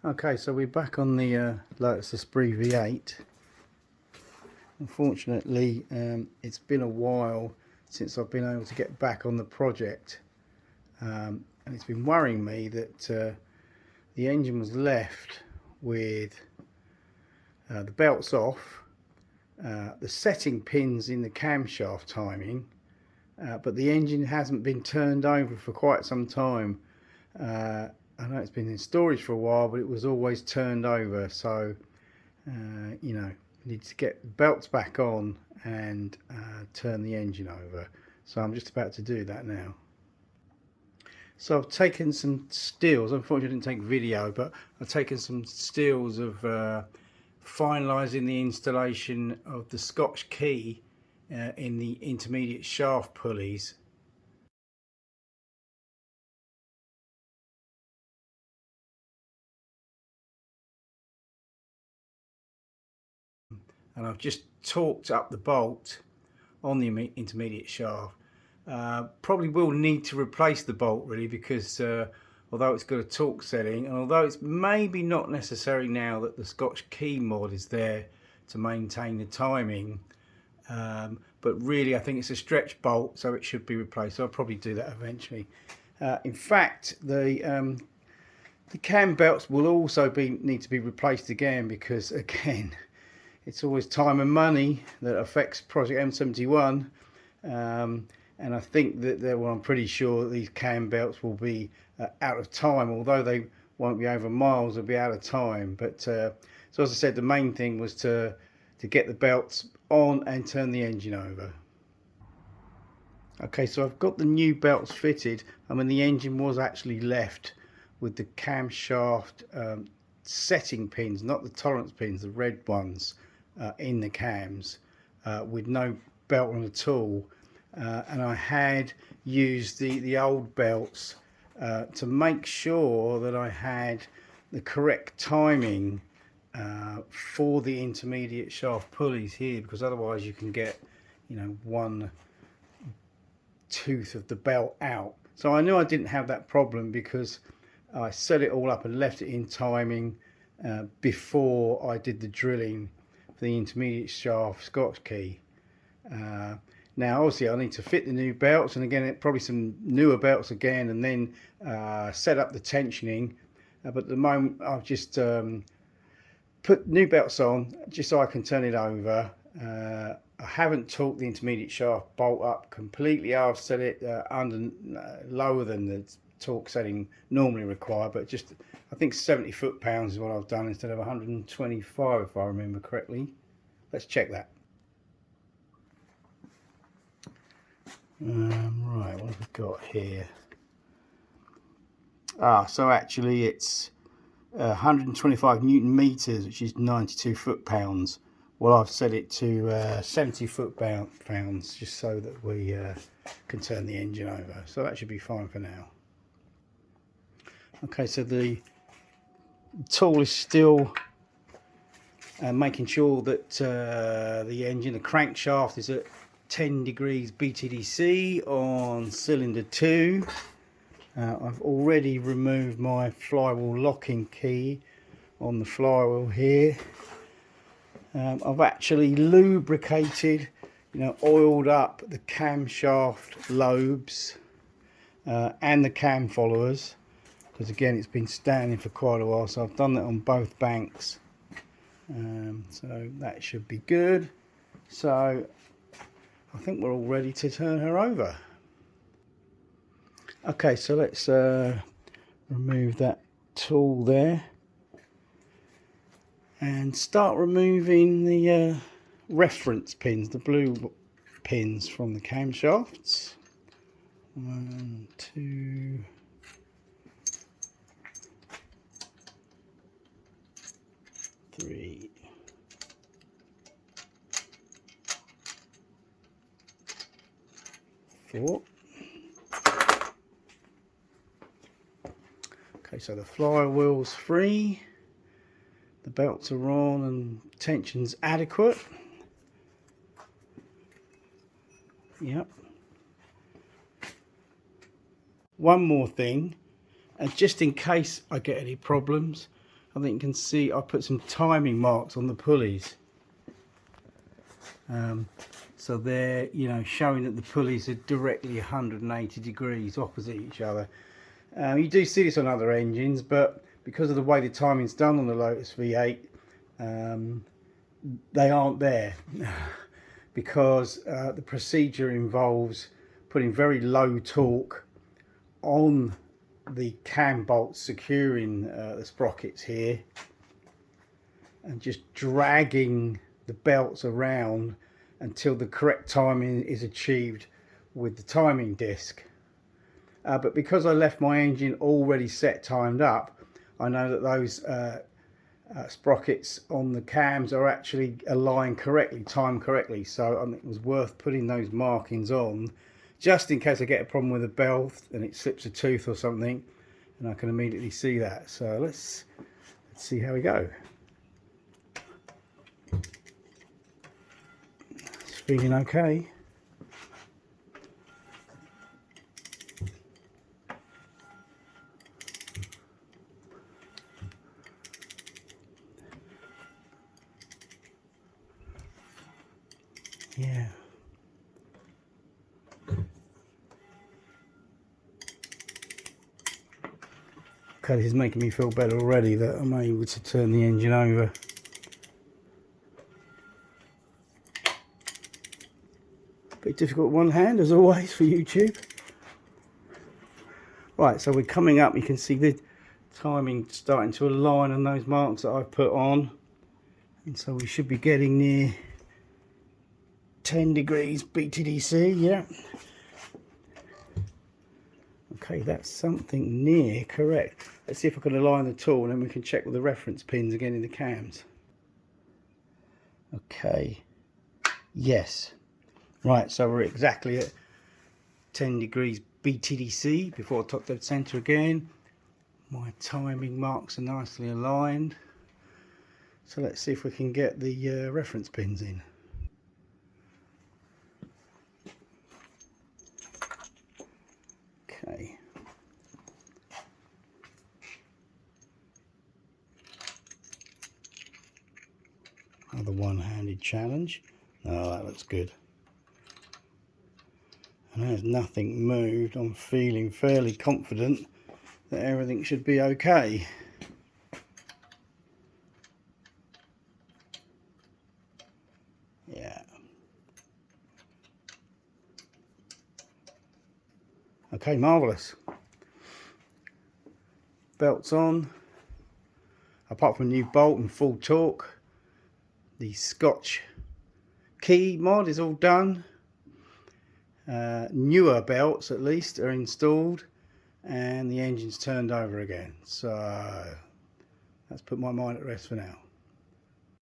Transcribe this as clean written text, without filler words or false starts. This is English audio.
Okay, so we're back on the Lotus Esprit V8. Unfortunately, it's been a while since I've been able to get back on the project, and it's been worrying me that the engine was left with the belts off, the setting pins in the camshaft timing, but the engine hasn't been turned over for quite some time. I know it's been in storage for a while, but it was always turned over, so you know, need to get the belts back on and turn the engine over. So I'm just about to do that now. So I've taken some stills. Unfortunately I didn't take video, but I've taken some stills of finalising the installation of the Scotch key in the intermediate shaft pulleys. And I've just torqued up the bolt on the intermediate shaft. Probably will need to replace the bolt really, because although it's got a torque setting, and although it's maybe not necessary now that the Scotch key mod is there to maintain the timing, but really I think it's a stretch bolt, so it should be replaced. So I'll probably do that eventually. In fact, the cam belts will also need to be replaced again, because again, it's always time and money that affects Project M71, and I think that well, I'm pretty sure that these cam belts will be out of time, although they won't be over miles, they'll be out of time. But so as I said, the main thing was to get the belts on and turn the engine over. Okay, so I've got the new belts fitted. I mean, the engine was actually left with the camshaft setting pins, not the tolerance pins, the red ones, in the cams, with no belt on at all, and I had used the old belts to make sure that I had the correct timing for the intermediate shaft pulleys here, because otherwise you can get, you know, one tooth of the belt out. So I knew I didn't have that problem because I set it all up and left it in timing before I did the drilling for the intermediate shaft Scotch key. Now obviously I need to fit the new belts, and again probably some newer belts again, and then set up the tensioning, but at the moment I've just put new belts on just so I can turn it over. I haven't torqued the intermediate shaft bolt up completely. I've set it lower than the torque setting normally required, but just I think 70 foot-pounds is what I've done instead of 125, if I remember correctly. Let's check that. Right, what have we got here? So actually it's 125 Newton meters, which is 92 foot-pounds. Well, I've set it to 70 foot-pounds just so that we can turn the engine over. So that should be fine for now. Okay, so the tool is still making sure that the engine, the crankshaft, is at 10 degrees BTDC on cylinder 2. I've already removed my flywheel locking key on the flywheel here. I've actually lubricated, you know, oiled up the camshaft lobes and the cam followers, because again it's been standing for quite a while, so I've done that on both banks. So that should be good. So I think we're all ready to turn her over. Okay, so let's remove that tool there and start removing the reference pins, the blue pins from the camshafts. 1, 2, 3, 4. Okay, so the flywheel's free, the belts are on, and tension's adequate. Yep. One more thing, and just in case I get any problems, I think you can see I put some timing marks on the pulleys. So they're, you know, showing that the pulleys are directly 180 degrees opposite each other. You do see this on other engines, but because of the way the timing's done on the Lotus V8, they aren't there. Because the procedure involves putting very low torque on the cam bolts securing the sprockets here, and just dragging the belts around until the correct timing is achieved with the timing disc. But because I left my engine already set timed up, I know that those sprockets on the cams are actually aligned correctly, timed correctly. So I think it was worth putting those markings on, just in case I get a problem with the belt and it slips a tooth or something, and I can immediately see that. So let's see how we go. It's feeling okay. Yeah. Okay, this is making me feel better already that I'm able to turn the engine over. Bit difficult with one hand as always for YouTube. Right, so we're coming up, you can see the timing starting to align on those marks that I've put on. And so we should be getting near 10 degrees BTDC, yeah. Okay, that's something near correct. Let's see if I can align the tool, and then we can check with the reference pins again in the cams. Okay, yes. Right, so we're exactly at 10 degrees BTDC before top dead center again. My timing marks are nicely aligned. So let's see if we can get the reference pins in. Okay. Another one-handed challenge. Oh, that looks good. And there's nothing moved. I'm feeling fairly confident that everything should be okay. Yeah. Okay, marvellous. Belts on. Apart from a new bolt and full torque, the Scotch key mod is all done. Newer belts at least are installed, and the engine's turned over again. So that's put my mind at rest for now.